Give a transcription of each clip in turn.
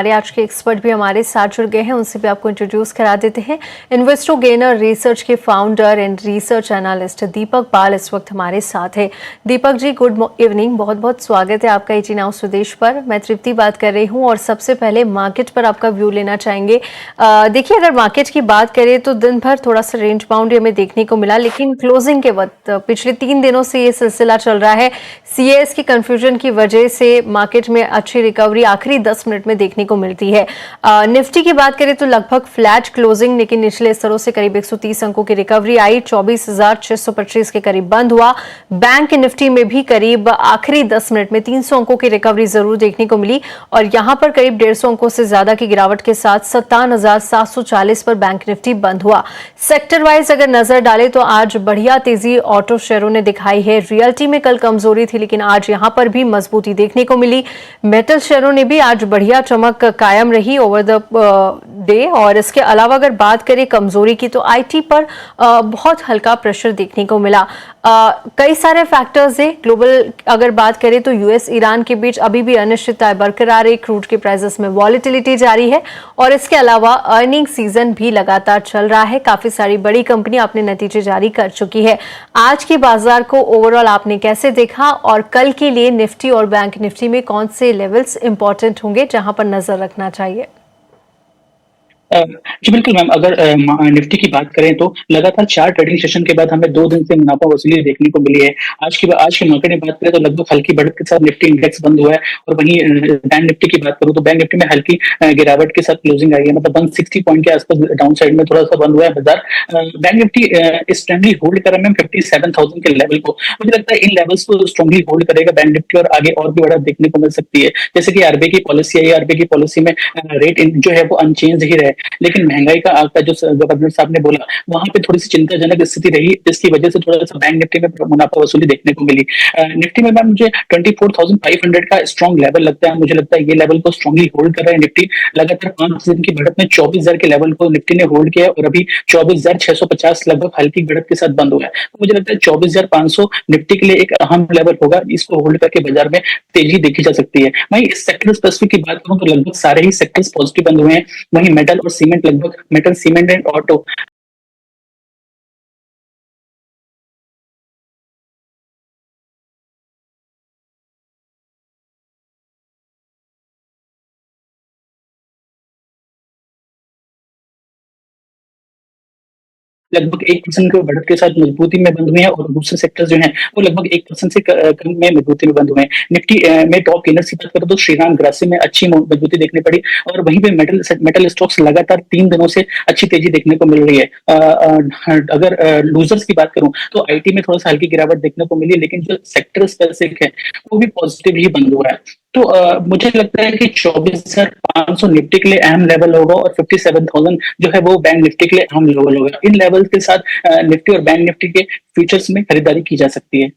हमारे आज के एक्सपर्ट भी हमारे साथ जुड़ गए हैं, उनसे भी आपको इंट्रोड्यूस करा देते हैं। इन्वेस्टो गेनर रिसर्च के फाउंडर एंड रिसर्च एनालिस्ट दीपक पाल इस वक्त हमारे साथ है। दीपक जी, गुड इवनिंग, बहुत बहुत स्वागत है आपका एजी नाउ स्वदेश पर। मैं तृप्ति बात कर रही हूं और सबसे पहले मार्केट पर आपका व्यू लेना चाहेंगे। देखिए, अगर मार्केट की बात करें तो दिन भर थोड़ा सा रेंज बाउंड हमें देखने को मिला, लेकिन क्लोजिंग के वक्त पिछले 3 दिनों से ये सिलसिला चल रहा है। सीएस की कंफ्यूजन की वजह से मार्केट में अच्छी रिकवरी आखिरी 10 मिनट में देखने को मिलती है। निफ्टी की बात करें तो लगभग फ्लैट क्लोजिंग, लेकिन निचले स्तरों से करीब 130 अंकों की रिकवरी आई। 24,625 के करीब बंद हुआ। बैंक निफ्टी में भी करीब आखिरी 10 मिनट में 300 अंकों की रिकवरी जरूर देखने को मिली और यहां पर करीब 150 अंकों से ज्यादा की गिरावट के साथ 57,740 पर बैंक निफ्टी बंद हुआ। सेक्टर वाइज अगर नजर डालें तो आज बढ़िया तेजी ऑटो शेयरों ने दिखाई है। रियल्टी में कल कमजोरी थी, लेकिन आज यहां पर भी मजबूती देखने को मिली। मेटल शेयरों ने भी आज बढ़िया चमक कायम रही ओवर द डे। और इसके अलावा अगर बात करें कमजोरी की तो आईटी पर बहुत हल्का प्रेशर देखने को मिला। कई सारे फैक्टर्स है ग्लोबल, अगर बात करें तो यूएस ईरान के बीच अभी भी अनिश्चितता बरकरार है। क्रूड के प्राइसेस में वॉलेटिलिटी जारी है और इसके अलावा अर्निंग सीजन भी लगातार चल रहा है। काफी सारी बड़ी कंपनियां अपने नतीजे जारी कर चुकी है। आज के बाजार को ओवरऑल आपने कैसे देखा और कल के लिए निफ्टी और बैंक निफ्टी में कौन से लेवल्स इंपॉर्टेंट होंगे जहां पर नजर रखना चाहिए? जी बिल्कुल मैम, अगर निफ्टी की बात करें तो लगातार 4 ट्रेडिंग सेशन के बाद हमें 2 दिन से मुनाफा वसूली देखने को मिली है। आज के मार्केट में बात करें तो लगभग हल्की बढ़त के साथ निफ्टी इंडेक्स बंद हुआ है और वहीं बैंक निफ्टी की बात करूं तो बैंक निफ्टी में हल्की गिरावट के साथ क्लोजिंग आई है, मतलब 160 पॉइंट के आसपास डाउन साइड में थोड़ा सा बंद हुआ है बाजार। बैंक निफ्टी स्ट्रांगली होल्ड कर रहा है मैम 57,000 के लेवल को। मुझे लगता है इन लेवल्स को स्ट्रांगली होल्ड करेगा बैंक निफ्टी और आगे और भी बढ़त देखने को मिल सकती है। जैसे कि आरबीआई की पॉलिसी है, आरबीआई की पॉलिसी में रेट जो है वो अनचेंज ही रहे, लेकिन महंगाई का आंकड़ा जो गवर्नर साहब ने बोला वहां पे थोड़ी सी चिंताजनक स्थिति रही, जिसकी वजह से थोड़ा सा बैंक निफ्टी में मुनाफा वसूली देखने को मिली। निफ्टी में मैम मुझे 24,500 का स्ट्रॉन्ग लेवल लगता है। मुझे लगता है ये लेवल को स्ट्रांगली होल्ड कर रहा है निफ्टी। लगातार 5 दिन की बढ़त में 24,000 के लेवल को निफ्टी ने होल्ड किया और अभी 24,650 लगभग हल्की बढ़त के साथ बंद हुआ है। तो मुझे लगता है 24,500 निफ्टी के लिए एक अहम लेवल होगा। इसको होल्ड करके बाजार में तेजी देखी जा सकती है। वहीं इस सेक्टर स्पेसिफिक की बात करूं तो लगभग सारे ही सेक्टर्स पॉजिटिव बंद हुए हैं। वहीं मेटल और सीमेंट, लगभग मेटल, सीमेंट एंड ऑटो लगभग 1% के बढ़त के साथ मजबूती में बंद हुए हैं और दूसरे सेक्टर्स जो हैं वो लगभग 1% से कम में मजबूती में बंद हुए हैं। निफ्टी में टॉप गेनर्स की बात करें तो श्रीराम, ग्रासिम में अच्छी मजबूती देखने पड़ी और वहीं पे मेटल स्टॉक्स लगातार 3 दिनों से अच्छी तेजी देखने को मिल रही है। अगर लूजर्स की बात करूं तो आईटी में थोड़ा सा हल्की गिरावट देखने को मिली है, लेकिन जो सेक्टर स्पेसिफिक है वो भी पॉजिटिव ही बंद हुआ है। तो मुझे लगता है कि 24,500 निफ्टी के लिए अहम लेवल होगा और 57,000 जो है वो बैंक निफ्टी के लिए अहम लेवल होगा। इन लेवल के साथ निफ्टी और बैंक निफ्टी के फ्यूचर्स में खरीदारी की जा सकती है।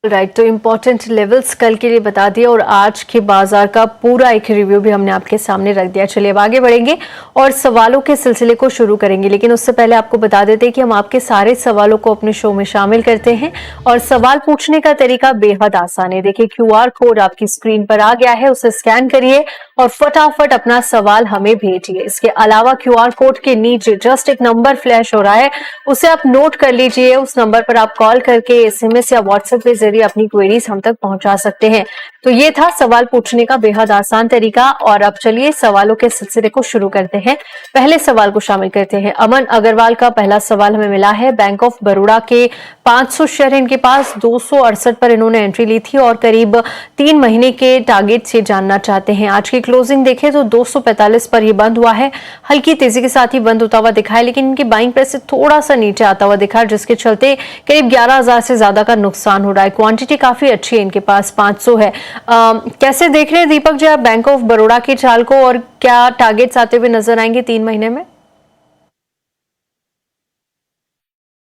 राइट, तो इम्पोर्टेंट लेवल्स कल के लिए बता दिए और आज के बाजार का पूरा एक रिव्यू भी हमने आपके सामने रख दिया। चलिए अब आगे बढ़ेंगे और सवालों के सिलसिले को शुरू करेंगे, लेकिन उससे पहले आपको बता देते हैं कि हम आपके सारे सवालों को अपने शो में शामिल करते हैं और सवाल पूछने का तरीका बेहद आसान है। देखिए, क्यूआर कोड आपकी स्क्रीन पर आ गया है, उसे स्कैन करिए और फटाफट अपना सवाल हमें भेजिए। इसके अलावा क्यूआर कोड के नीचे जस्ट एक नंबर फ्लैश हो रहा है, उसे आप नोट कर लीजिए। उस नंबर पर आप कॉल करके एसएमएस या व्हाट्सएप के जरिए अपनी क्वेरीज हम तक पहुंचा सकते हैं। तो ये था सवाल पूछने का बेहद आसान तरीका और अब चलिए सवालों के सिलसिले को शुरू करते हैं। पहले सवाल को शामिल करते हैं। अमन अग्रवाल का पहला सवाल हमें मिला है। बैंक ऑफ बड़ौदा के 500 शेयर इनके पास 268 पर इन्होंने एंट्री ली थी और करीब 3 महीने के टारगेट से जानना चाहते हैं। आज की क्लोजिंग देखें तो 245 पर ये बंद हुआ है। हल्की तेजी के साथ ही बंद होता हुआ दिखा है, लेकिन इनके बाइंग प्राइस से थोड़ा सा नीचे आता हुआ दिखा, जिसके चलते करीब 11,000 से ज्यादा का नुकसान हो रहा है। क्वांटिटी काफी अच्छी है, इनके पास 500 है। कैसे देख रहे हैं दीपक जी आप बैंक ऑफ बड़ौदा की चाल को और क्या टारगेट्स आते हुए नजर आएंगे 3 महीने में?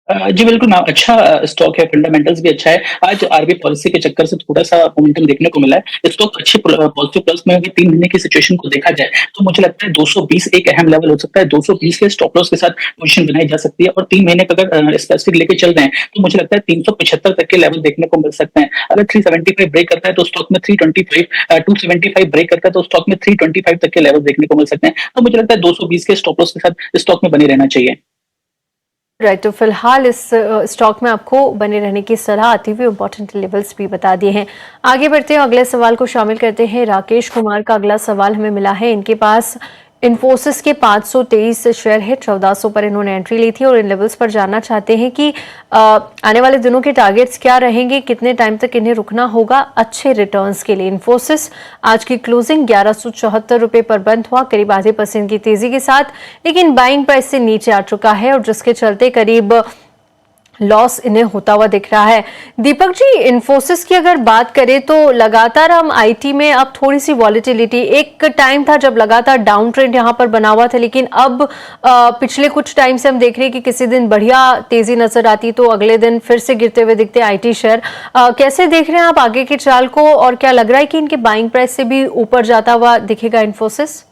जी बिल्कुल मैम, अच्छा स्टॉक है, फंडामेंटल्स भी अच्छा है। आज आरबीआई पॉलिसी के चक्कर से थोड़ा-सा मोमेंटम देखने को मिला है। स्टॉक अच्छे पॉजिटिव प्लस में अगर 3 महीने की सिचुएशन को देखा जाए, तो मुझे लगता है 220 एक अहम लेवल हो सकता है। 220 के स्टॉप लॉस के साथ पोज़ीशन बनाई जा सकती है और 3 महीने का अगर स्पेसिफिक लेके चल रहे हैं, तो मुझे लगता है 375 तक के लेवल देखने को मिल सकते हैं। अगर 375 ब्रेक करता है, तो स्टॉक में 325 275 ब्रेक करता है, तो स्टॉक में 325 तक के लेवल देखने को मिल सकते हैं। तो मुझे लगता है 220 के स्टॉप लॉस के साथ स्टॉक में बने रहना चाहिए। राइट, तो फिलहाल इस स्टॉक में आपको बने रहने की सलाह आती हुई इंपॉर्टेंट लेवल्स भी बता दिए हैं। आगे बढ़ते हैं, अगले सवाल को शामिल करते हैं। राकेश कुमार का अगला सवाल हमें मिला है। इनके पास इन्फोसिस के 523 शेयर है, 1400 पर इन्होंने एंट्री ली थी और इन लेवल्स पर जानना चाहते हैं कि आने वाले दिनों के टारगेट्स क्या रहेंगे, कितने टाइम तक इन्हें रुकना होगा अच्छे रिटर्न्स के लिए। इन्फोसिस आज की क्लोजिंग 1174 रुपए पर बंद हुआ, करीब आधे % की तेजी के साथ, लेकिन बाइंग प्राइस से नीचे आ चुका है और जिसके चलते करीब लॉस इन्हें होता हुआ दिख रहा है। दीपक जी, इन्फोसिस की अगर बात करें तो लगातार हम आईटी में अब थोड़ी सी वॉलिटिलिटी, एक टाइम था जब लगातार डाउन ट्रेंड यहां पर बना हुआ था, लेकिन अब पिछले कुछ टाइम से हम देख रहे हैं कि किसी दिन बढ़िया तेजी नजर आती तो अगले दिन फिर से गिरते हुए दिखते आईटी शेयर। कैसे देख रहे हैं आप आगे के चाल को और क्या लग रहा है कि इनके बाइंग प्राइस से भी ऊपर जाता हुआ दिखेगा इन्फोसिस?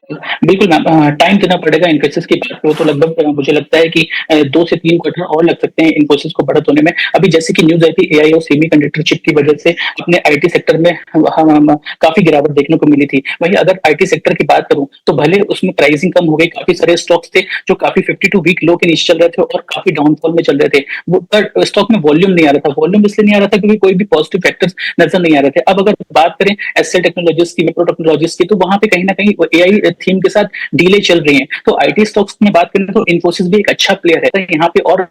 बिल्कुल मैम, टाइम देना पड़ेगा। इन्फोसिस की बात करूँ तो लगभग मुझे लगता है कि 2 से 3 क्वार्टर और लग सकते हैं इन्फोसिस को बढ़त होने में। अभी जैसे कि न्यूज़ आई थी एआई और सेमीकंडक्टर चिप की वजह से अपने आईटी सेक्टर में हम काफ़ी गिरावट देखने को मिली थी। वहीं अगर आईटी सेक्टर की बात करूँ तो भले उसमें प्राइसिंग कम हो गई, काफ़ी सारे स्टॉक्स थे जो काफ़ी 52 वीक लो के नीचे चल रहे थे और काफ़ी डाउनफॉल में चल रहे थे। वो पर स्टॉक में वॉल्यूम नहीं आ रहा था। वॉल्यूम इसलिए नहीं आ रहा था क्योंकि कोई भी पॉजिटिव फैक्टर्स नज़र नहीं आ रहे थे। अब अगर बात करें एसएल टेक्नोलॉजीज की, विप्रो टेक्नोलॉजीज की, तो वहाँ पे कहीं न कहीं एआई थीम के साथ डीले चल रही हैं। तो आईटी स्टॉक्स में बात करें तो इन्फोसिस भी एक अच्छा प्लेयर है। तो यहाँ पे और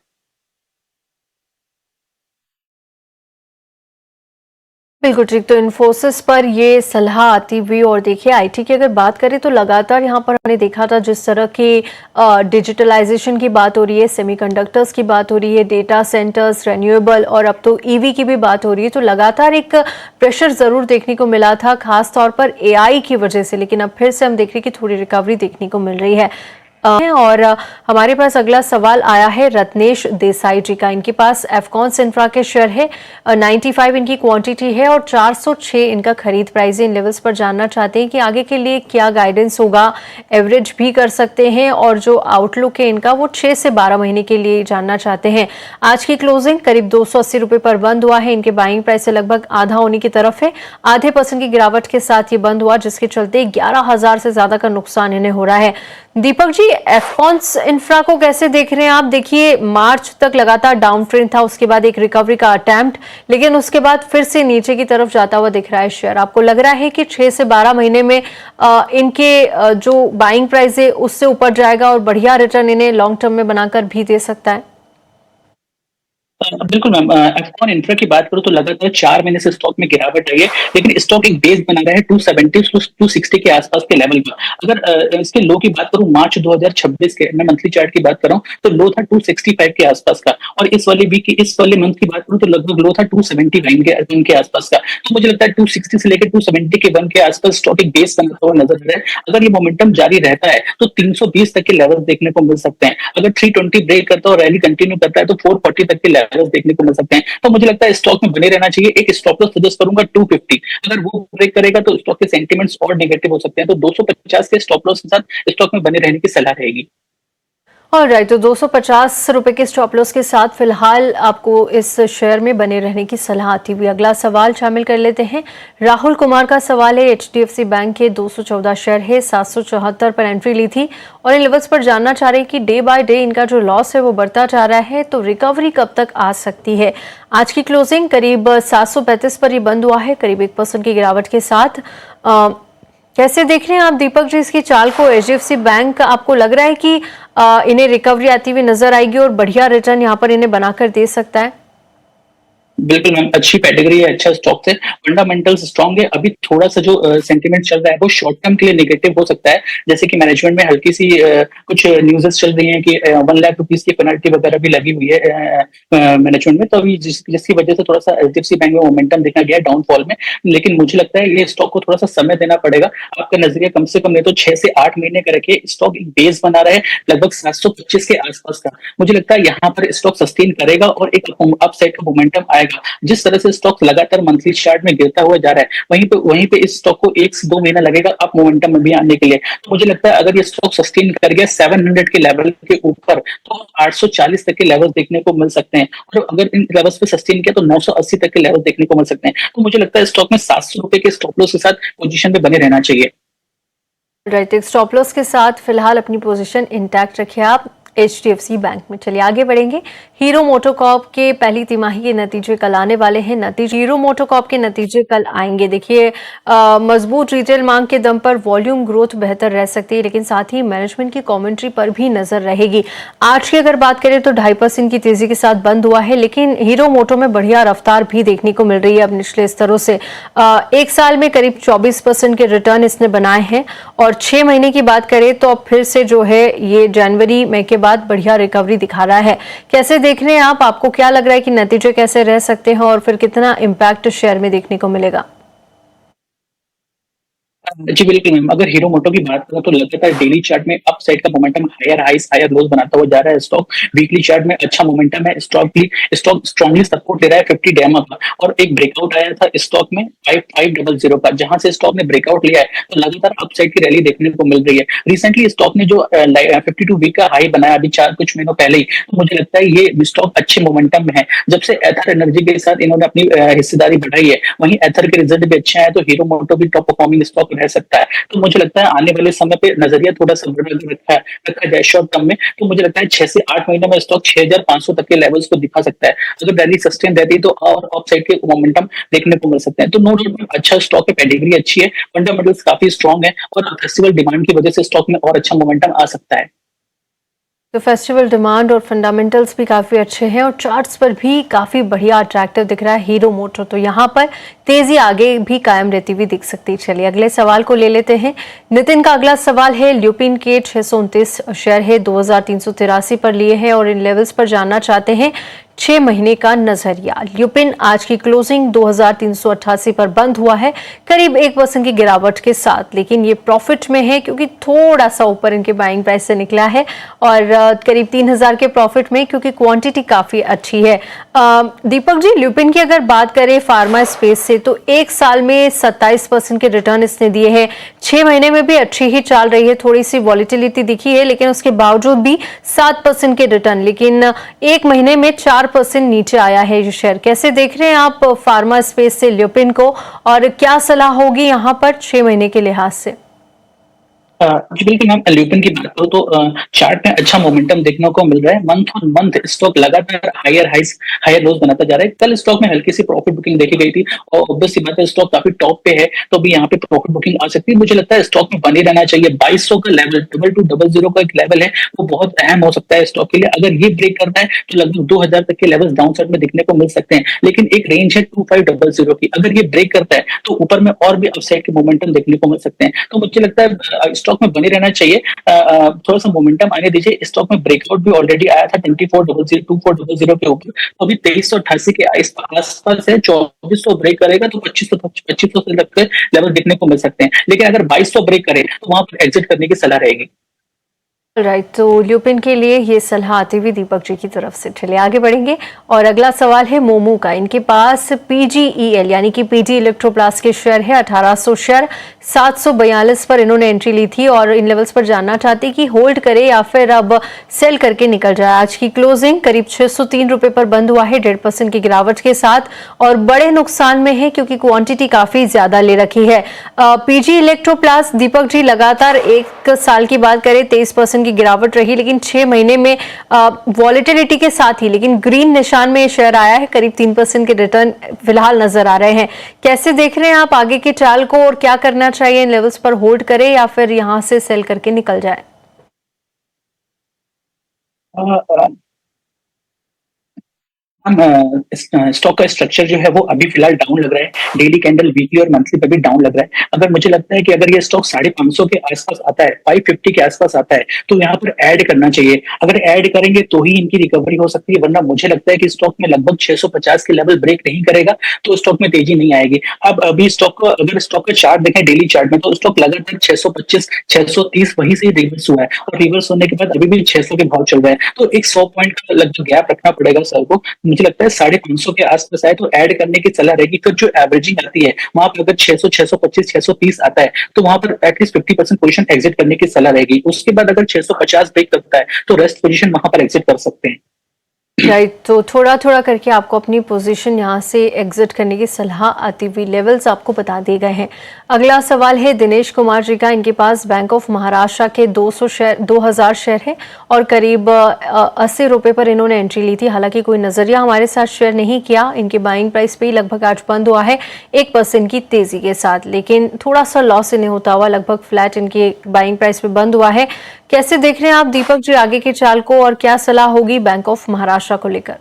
बिल्कुल ठीक, तो इन्फोसिस पर ये सलाह आती हुई, और देखिए आईटी की अगर बात करें तो लगातार यहाँ पर हमने देखा था जिस तरह की डिजिटलाइजेशन की बात हो रही है, सेमीकंडक्टर्स की बात हो रही है, डेटा सेंटर्स, रेन्यूएबल और अब तो ईवी की भी बात हो रही है, तो लगातार एक प्रेशर जरूर देखने को मिला था खास तौर पर एआई की वजह से, लेकिन अब फिर से हम देख रहे हैं कि थोड़ी रिकवरी देखने को मिल रही है। और हमारे पास अगला सवाल आया है रत्नेश देसाई जी का। इनके पास एफकॉन्स इंफ्रा के शेयर है, 95 इनकी क्वांटिटी है और 406 इनका खरीद प्राइस है। इन लेवल्स पर जानना चाहते हैं कि आगे के लिए क्या गाइडेंस होगा, एवरेज भी कर सकते हैं और जो आउटलुक है इनका वो 6 से 12 महीने के लिए जानना चाहते हैं। आज की क्लोजिंग करीब 280 रुपए पर बंद हुआ है। इनके बाइंग प्राइस से लगभग आधा होने की तरफ है, आधे % की गिरावट के साथ ये बंद हुआ, जिसके चलते 11,000 से ज्यादा का नुकसान इन्हें हो रहा है। दीपक जी, एफकॉन्स इंफ्रा को कैसे देख रहे हैं आप? देखिए मार्च तक लगातार डाउन ट्रेंड था, उसके बाद एक रिकवरी का अटेम्प्ट, लेकिन उसके बाद फिर से नीचे की तरफ जाता हुआ दिख रहा है शेयर। आपको लग रहा है कि 6 से 12 महीने में इनके जो बाइंग प्राइस है उससे ऊपर जाएगा और बढ़िया रिटर्न इन्हें लॉन्ग टर्म में बनाकर भी दे सकता है? बिल्कुल मैम, एफकॉन इंफ्रा की बात करूँ तो लगातार 4 महीने से स्टॉक में गिरावट आई है, लेकिन स्टॉक एक बेस बना रहा है 270 टू 260 के आसपास के लेवल का। अगर इसके लो की बात करूँ मार्च 2026 के, मैं मंथली चार्ट की बात कर रहा हूँ, तो लो था 265 के आसपास का, और इस वाले मंथ की बात करूँ तो लगभग लो था 279 के आसपास का। तो मुझे लगता है 260 से लेकर 270 के वन के आसपास स्टॉक एक बेस बनाता हुआ नजर आ रहा है। अगर ये मोमेंटम जारी रहता है तो 320 तक के लेवल देखने को मिल सकते हैं। अगर 320 ब्रेक करता है और रैली कंटिन्यू करता है तो 440 तक के लेवल्स देखने को मिल सकते हैं। तो मुझे लगता है स्टॉक में बने रहना चाहिए। एक स्टॉप लॉस सजेस्ट करूंगा 250, अगर वो ब्रेक करेगा तो स्टॉक के सेंटिमेंट्स और नेगेटिव हो सकते हैं, तो 250 के स्टॉप लॉस के साथ स्टॉक में बने रहने की सलाह रहेगी। ऑलराइट, तो 250 रुपए के स्टॉप लॉस के साथ फिलहाल आपको इस शेयर में बने रहने की सलाह आती हुई। अगला सवाल शामिल कर लेते हैं। राहुल कुमार का सवाल है, एचडीएफसी बैंक के 214 शेयर है, 774 पर एंट्री ली थी और इन लेवल्स पर जानना चाह रहे हैं कि डे बाय डे इनका जो लॉस है वो बढ़ता जा रहा है, तो रिकवरी कब तक आ सकती है? आज की क्लोजिंग करीब 735 पर ही बंद हुआ है, करीब 1% की गिरावट के साथ। कैसे देख रहे हैं आप दीपक जी इसकी चाल को? एचडीएफसी बैंक, आपको लग रहा है कि इन्हें रिकवरी आती हुई नजर आएगी और बढ़िया रिटर्न यहाँ पर इन्हें बनाकर दे सकता है? बिल्कुल मैम, अच्छी पेडिग्री है, अच्छा स्टॉक है, फंडामेंटल्स स्ट्रांग है। अभी थोड़ा-सा जो सेंटीमेंट चल रहा है वो शॉर्ट टर्म के लिए नेगेटिव हो सकता है। जैसे कि मैनेजमेंट में हल्की-सी कुछ न्यूज़ेस चल रही हैं कि 1 लाख रुपीस की पेनल्टी वगैरह भी लगी हुई है मैनेजमेंट में। तो अभी जिसकी वजह से थोड़ा-सा एचडीएफसी बैंक में मोमेंटम देखा गया है डाउनफॉल में। लेकिन मुझे लगता है ये स्टॉक को थोड़ा-सा समय देना पड़ेगा। आपका नज़रिया कम से कम नहीं तो 6 से 8 महीने का रखिए। स्टॉक एक बेस बना रहा है लगभग 725 के आसपास का। मुझे लगता है यहाँ पर स्टॉक सस्टेन करेगा और एक अपसाइड का मोमेंटम आएगा। जिस तरह से स्टॉक लगातार मंथली चार्ट में गिरता हुआ जा रहा है, वहीं पे इस स्टॉक को 1 से 2 महीना लगेगा अप मोमेंटम में भी आने के लिए। तो मुझे लगता है अगर ये स्टॉक सस्टेन कर गया 700 के लेवल के ऊपर, तो 840 तक के लेवल्स देखने को मिल सकते हैं। और अगर इन लेवल्स पे सस्टेन किया तो 980 तक के लेवल देखने को मिल सकते हैं। तो मुझे लगता है स्टॉक में 700 रुपए के स्टॉप लॉस के साथ पोजीशन में बने रहना चाहिए। राइट, एक स्टॉप लॉस के साथ फिलहाल अपनी पोजीशन इंटैक्ट रखिए आप एचडीएफसी बैंक में। चलिए आगे बढ़ेंगे। हीरो मोटोकॉर्प के पहली तिमाही के नतीजे कल आने वाले हैं। हीरो मोटोकॉर्प के नतीजे कल आएंगे। देखिए, मजबूत रिटेल मांग के दम पर वॉल्यूम ग्रोथ बेहतर रह सकती है, लेकिन साथ ही मैनेजमेंट की कमेंट्री पर भी नजर रहेगी। आज की अगर बात करें तो 2.5% की तेजी के साथ बंद हुआ है, लेकिन हीरो मोटो में बढ़िया रफ्तार भी देखने को मिल रही है अब निचले स्तरों से। एक साल में करीब 24% के रिटर्न इसने बनाए हैं और 6 महीने की बात करें तो अब फिर से जो है ये जनवरी मई के बाद बढ़िया रिकवरी दिखा रहा है। कैसे देख रहे हैं आप? आपको क्या लग रहा है कि नतीजे कैसे रह सकते हैं और फिर कितना इम्पैक्ट शेयर में देखने को मिलेगा? जी बिल्कुल मैम, अगर हीरो मोटो की बात करें तो लगातार डेली चार्ट में अप साइड का मोमेंटम हायर हाइस हायर लोज बनाता हुआ जा रहा है स्टॉक। वीकली चार्ट में अच्छा मोमेंटम है। स्टॉक स्ट्रांगली सपोर्ट ले रहा है 50 डेमा का और एक ब्रेकआउट आया था स्टॉक में 5500 का, जहां से स्टॉक ने ब्रेकआउट लिया है तो लगातार अप साइड की रैली देखने को मिल रही है। रिसेंटली स्टॉक ने जो 52 वीक का हाई बनाया अभी कुछ महीनों पहले ही, तो मुझे लगता है ये स्टॉक अच्छे मोमेंटम में है। जब से एथर एनर्जी के साथ इन्होंने अपनी हिस्सेदारी बढ़ाई है, वहीं एथर के रिजल्ट भी अच्छे हैं, तो हीरो मोटो भी टॉप परफॉर्मिंग स्टॉक रह सकता है। तो मुझे लगता है आने वाले समय पे नजरिया थोड़ा-सा बड़ा जो रखा जाए शॉर्ट टर्म में, तो मुझे लगता है 6 से 8 महीने में स्टॉक 6500 तक के लेवल्स को दिखा सकता है। अगर रैली सस्टेन रहती है तो और अपसाइड के मोमेंटम देखने को मिल सकते हैं। तो नो डाउट अच्छा स्टॉक है, पेडिग्री अच्छी है, फंडामेंटल्स काफी स्ट्रांग है और फेस्टिवल डिमांड की वजह से स्टॉक में और अच्छा मोमेंटम आ सकता है। तो फेस्टिवल डिमांड और फंडामेंटल्स भी काफ़ी अच्छे हैं और चार्ट्स पर भी काफ़ी बढ़िया अट्रैक्टिव दिख रहा है हीरो मोटर। तो यहाँ पर तेज़ी आगे भी कायम रहती हुई दिख सकती है। चलिए अगले सवाल को ले लेते हैं। नितिन का अगला सवाल है, ल्यूपिन के 629 शेयर है, 2383 पर लिए हैं और इन लेवल्स पर जानना चाहते हैं 6 महीने का नजरिया। ल्यूपिन आज की क्लोजिंग 2388 पर बंद हुआ है, करीब 1% की गिरावट के साथ, लेकिन ये प्रॉफिट में है क्योंकि थोड़ा सा ऊपर इनके बाइंग प्राइस से निकला है और करीब 3000 के प्रॉफिट में क्योंकि क्वांटिटी काफी अच्छी है। दीपक जी, ल्यूपिन की अगर बात करें फार्मा स्पेस से तो एक साल में 27% के रिटर्न इसने दिए हैं, 6 महीने में भी अच्छी ही चल रही है, थोड़ी सी वॉलिटिलिटी दिखी है लेकिन उसके बावजूद भी 7% के रिटर्न, लेकिन एक महीने में 4% नीचे आया है ये शेयर। कैसे देख रहे हैं आप फार्मा स्पेस से ल्यूपिन को और क्या सलाह होगी यहाँ पर 6 महीने के लिहाज से? जी बिल्कुल मैम, ल्यूपिन की बात करूँ तो चार्ट में अच्छा मोमेंटम देखने को मिल रहा है। मंथ ऑन मंथ स्टॉक लगातार हायर हाइस हायर लोज बनाता जा रहा है। कल स्टॉक में हल्की सी प्रॉफिट बुकिंग देखी गई थी और ऑब्वियस सी बात है स्टॉक काफी टॉप पे है, तो भी यहाँ पे प्रॉफिट बुकिंग आ सकती है। मुझे लगता है स्टॉक में बने रहना चाहिए। 2200 का लेवल 2200 का एक लेवल है, वो बहुत अहम हो सकता है स्टॉक के लिए। अगर ये ब्रेक करता है तो लगभग 2000 तक के लेवल्स डाउन साइड में दिखने को मिल सकते हैं, लेकिन एक रेंज है 2500 की। अगर ये ब्रेक करता है तो ऊपर में और भी अपसाइड के मोमेंटम देखने को मिल सकते हैं। तो मुझे लगता है स्टॉक में बने रहना चाहिए। थोड़ा सा मोमेंटम आने दीजिए। स्टॉक में ब्रेकआउट भी ऑलरेडी आया था 2400 के ऊपर, तो अभी 2388 के आसपास है। 2400 ब्रेक करेगा तो 2500 तक के लेवल देखने को मिल सकते हैं, लेकिन अगर 2200 ब्रेक करे तो वहां पर एग्जिट करने की सलाह रहेगी। राइट, तो ल्यूपिन के लिए ये सलाह आती हुई दीपक जी की तरफ से। चलिए आगे बढ़ेंगे और अगला सवाल है मोमो का। इनके पास पीजीईएल यानी कि पीजी इलेक्ट्रोप्लास्ट के शेयर है, 1800 शेयर, 742 पर इन्होंने एंट्री ली थी और इन लेवल्स पर जानना चाहती कि होल्ड करे या फिर अब सेल करके निकल जाए। आज की क्लोजिंग करीब 603 रुपए पर बंद हुआ है, 1.5% की गिरावट के साथ और बड़े नुकसान में है क्योंकि क्वांटिटी काफी ज्यादा ले रखी है। पीजी इलेक्ट्रोप्लास्ट, दीपक जी, लगातार एक साल की बात करें 23% की गिरावट रही, लेकिन 6 महीने में वॉलेटिलिटी के साथ ही लेकिन ग्रीन निशान में शेयर आया है, करीब 3% के रिटर्न फिलहाल नजर आ रहे हैं। कैसे देख रहे हैं आप आगे की चाल को और क्या करना चाहिए? इन लेवल्स पर होल्ड करें या फिर यहां से सेल करके निकल जाए? स्टॉक का स्ट्रक्चर जो है वो अभी फिलहाल डाउन लग रहा है, डेली कैंडल, वीकली और मंथली पे भी डाउन लग रहा है। अगर मुझे लगता है कि अगर ये स्टॉक 550 के आसपास आता है, 550 के आसपास आता है, तो यहाँ पर ऐड करना चाहिए। अगर ऐड करेंगे तो ही इनकी रिकवरी हो सकती है, वरना मुझे लगता है कि स्टॉक में लगभग 650 के लेवल ब्रेक नहीं करेगा तो स्टॉक में तेजी नहीं आएगी। अब अभी अगर स्टॉक का चार्ट देखें डेली चार्ट में, तो स्टॉक लगातार 625, 630 वहीं से रिवर्स हुआ है, और रिवर्स होने के बाद अभी भी 600 के भाव चल रहे हैं। तो एक 100 पॉइंट का लगभग गैप रखना पड़ेगा सर को। मुझे लगता है 550 के आसपास आए तो ऐड करने की सलाह रहेगी। फिर जो एवरेजिंग आती है वहां पर अगर 600, 625, 630 आता है तो वहां पर एटलीस्ट 50% पोजीशन एग्जिट करने की सलाह रहेगी। उसके बाद अगर 650 ब्रेक करता है तो रेस्ट पोजीशन वहां पर एग्जिट कर सकते हैं। राइट, तो थोड़ा थोड़ा करके आपको अपनी पोजीशन यहाँ से एग्जिट करने की सलाह आती हुई लेवल्स आपको बता दिए गए हैं। अगला सवाल है दिनेश कुमार जी का। इनके पास बैंक ऑफ महाराष्ट्र के 2000 शेयर है और करीब 80 रुपए पर इन्होंने एंट्री ली थी। हालांकि कोई नजरिया हमारे साथ शेयर नहीं किया। इनके बाइंग प्राइस पे ही लगभग आज बंद हुआ है 1% की तेजी के साथ, लेकिन थोड़ा सा लॉस इन्हें होता हुआ लगभग फ्लैट इनके बाइंग प्राइस पे बंद हुआ है। कैसे देख रहे हैं आप दीपक जी आगे के चाल को, और क्या सलाह होगी बैंक ऑफ महाराष्ट्र को लेकर?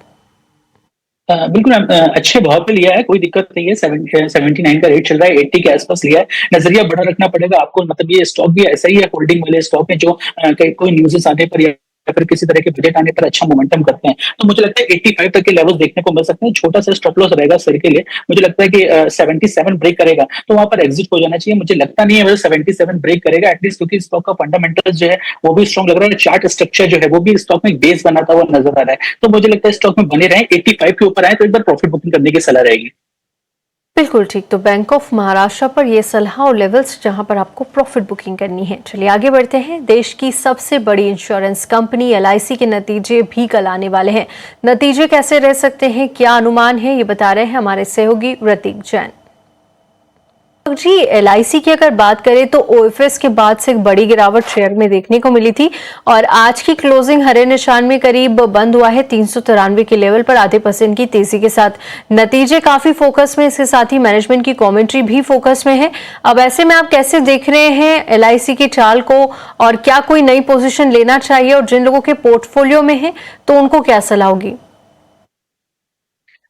बिल्कुल अच्छे भाव पे लिया है, कोई दिक्कत नहीं है। 79 का रेट चल रहा है, 80 के आसपास लिया है। नजरिया बड़ा रखना पड़ेगा आपको, मतलब ये स्टॉक भी ऐसा ही है, होल्डिंग वाले स्टॉक है जो कोई न्यूज़ेस आने पर या फिर किसी तरह के बजट आने पर अच्छा मोमेंटम करते हैं। तो मुझे लगता है 85 तक के लेवल्स देखने को मिल सकते हैं। छोटा सा स्टॉप लॉस रहेगा सर के लिए। मुझे लगता है कि 77 ब्रेक करेगा तो वहां पर एग्जिट हो जाना चाहिए। मुझे लगता नहीं है वो 77 ब्रेक करेगा एटलीस्ट, क्योंकि स्टॉक का फंडामेंटल्स जो है वो भी स्ट्रॉन्ग लग रहा है। चार्ट स्ट्रक्चर जो है वो भी स्टॉक में बेस बनाता हुआ नजर आ रहा है। तो मुझे लगता है स्टॉक में बने रहे, 85 के ऊपर आए तो एक बार प्रॉफिट बुकिंग करने की सलाह रहेगी। बिल्कुल ठीक। तो बैंक ऑफ महाराष्ट्र पर ये सलाह और लेवल्स जहां पर आपको प्रॉफिट बुकिंग करनी है। चलिए आगे बढ़ते हैं। देश की सबसे बड़ी इंश्योरेंस कंपनी LIC के नतीजे भी कल आने वाले हैं। नतीजे कैसे रह सकते हैं, क्या अनुमान है, ये बता रहे हैं हमारे सहयोगी ऋतिक जैन। जी, LIC की अगर बात करें तो OFS के बाद से एक बड़ी गिरावट शेयर में देखने को मिली थी और आज की क्लोजिंग हरे निशान में करीब बंद हुआ है 393 के लेवल पर, आधे % की तेजी के साथ। नतीजे काफी फोकस में, इसके साथ ही मैनेजमेंट की कमेंट्री भी फोकस में है। अब ऐसे में आप कैसे देख रहे हैं LIC की चाल को, और क्या कोई नई पोजीशन लेना चाहिए, और जिन लोगों के पोर्टफोलियो में है तो उनको क्या सलाह होगी?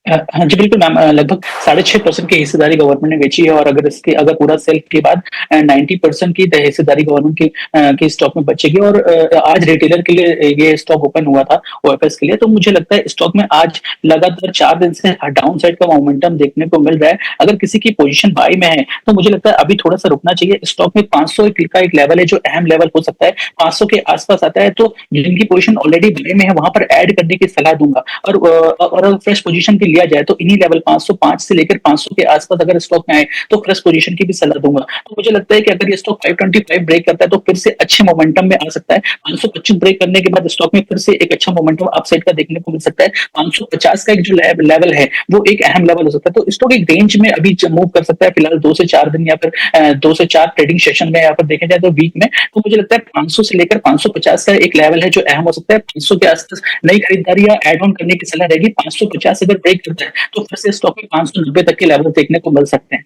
हाँ जी, बिल्कुल मैम। लगभग 6.5% की हिस्सेदारी गवर्नमेंट ने बेची है, और अगर पूरा सेल के बाद 90% की हिस्सेदारी गवर्नमेंट की स्टॉक में बचेगी। और आज रिटेलर के लिए ये स्टॉक ओपन हुआ था OFS के लिए। तो मुझे लगता है स्टॉक में आज लगातार 4 दिन से डाउन साइड का मोमेंटम देखने को मिल रहा है। अगर किसी की पोजीशन बाई में है तो मुझे लगता है अभी थोड़ा सा रुकना चाहिए। स्टॉक में 500 का एक लेवल है जो अहम लेवल हो सकता है। 500 के आसपास आता है तो जिनकी पोजीशन ऑलरेडी बाई में है वहां पर ऐड करने की सलाह दूंगा। और फ्रेश पोजीशन के लिया जाए तो इन्हीं लेवल 505 से लेकर 500 के आसपास अगर स्टॉक में आए तो फ्रेश पोजीशन की भी सलाह दूंगा। तो मुझे लगता है कि अगर ये स्टॉक 525 ब्रेक करता है तो फिर से अच्छे मोमेंटम में आ सकता है। 525 ब्रेक करने के बाद स्टॉक में फिर से एक अच्छा मोमेंटम अपसाइड का देखने को मिल सकता है। 550 का एक जो लेवल है वो एक अहम लेवल हो सकता है। तो स्टॉक एक रेंज में अभी मूव कर सकता है फिलहाल 2 से 4 दिन, या फिर 2 से 4 ट्रेडिंग सेशन में, या फिर देखे जाए तो वीक में। तो मुझे लगता है 500 से लेकर 550 का एक लेवल है जो अहम हो सकता है। 500 के आसपास नई खरीदारी या एड ऑन करने की सलाह रहेगी। 550 अगर ब्रेक करता है तो फिर से स्टॉक में 590 तक के लेवल देखने को मिल सकते हैं।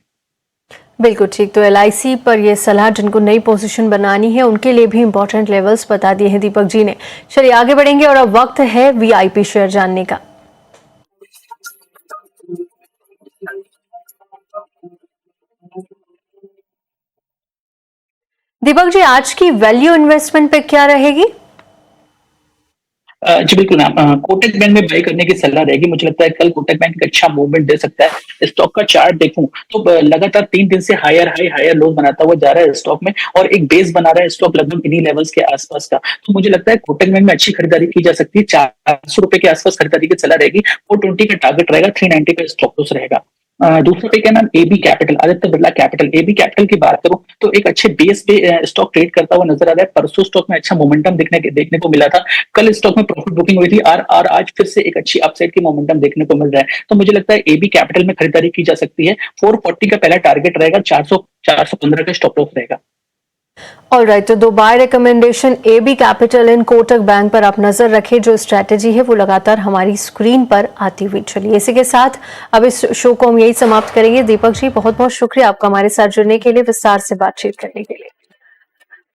बिल्कुल ठीक। तो LIC पर यह सलाह जिनको नई पोजीशन बनानी है उनके लिए भी इंपॉर्टेंट लेवल्स बता दिए हैं दीपक जी ने। चलिए आगे बढ़ेंगे और अब वक्त है VIP शेयर जानने का। दीपक जी, आज की वैल्यू इन्वेस्टमेंट पे क्या रहेगी? जी बिल्कुल मैम। कोटक बैंक में बाई करने की सलाह रहेगी। मुझे लगता है कल कोटक बैंक एक अच्छा मूवमेंट दे सकता है। स्टॉक का चार्ट देखूं तो लगातार 3 दिन से हायर लो बनाता हुआ जा रहा है स्टॉक में, और एक बेस बना रहा है स्टॉक लगभग इन्हीं लेवल्स के आसपास का। तो मुझे लगता है कोटक बैंक में अच्छी खरीदारी की जा सकती है। 400 रुपए के आसपास खरीदारी की सलाह रहेगी। 420 का टारगेट रहेगा, 390 का स्टॉक लॉस रहेगा। दूसरा पे क्या नाम, AB capital, Aditya Birla capital. AB capital की बात करूं तो एक अच्छे बेस पे स्टॉक ट्रेड करता हुआ नजर आ रहा है। परसों स्टॉक में अच्छा मोमेंटम देखने को मिला था। कल स्टॉक में प्रॉफिट बुकिंग हुई थी, और आज फिर से एक अच्छी अपसाइड की मोमेंटम देखने को मिल रहा है। तो मुझे लगता है AB कैपिटल में खरीदारी की जा सकती है। 440 का पहला टारगेट रहेगा, 415 का स्टॉप लॉस रहेगा। ऑल राइट, तो 2 bye recommendation AB capital and Kotak bank पर आप नजर रखें। जो स्ट्रैटेजी है वो लगातार हमारी स्क्रीन पर आती हुई। चलिए इसी के साथ अब इस शो को हम यही समाप्त करेंगे। दीपक जी, बहुत बहुत शुक्रिया आपका हमारे साथ जुड़ने के लिए, विस्तार से बातचीत करने के लिए।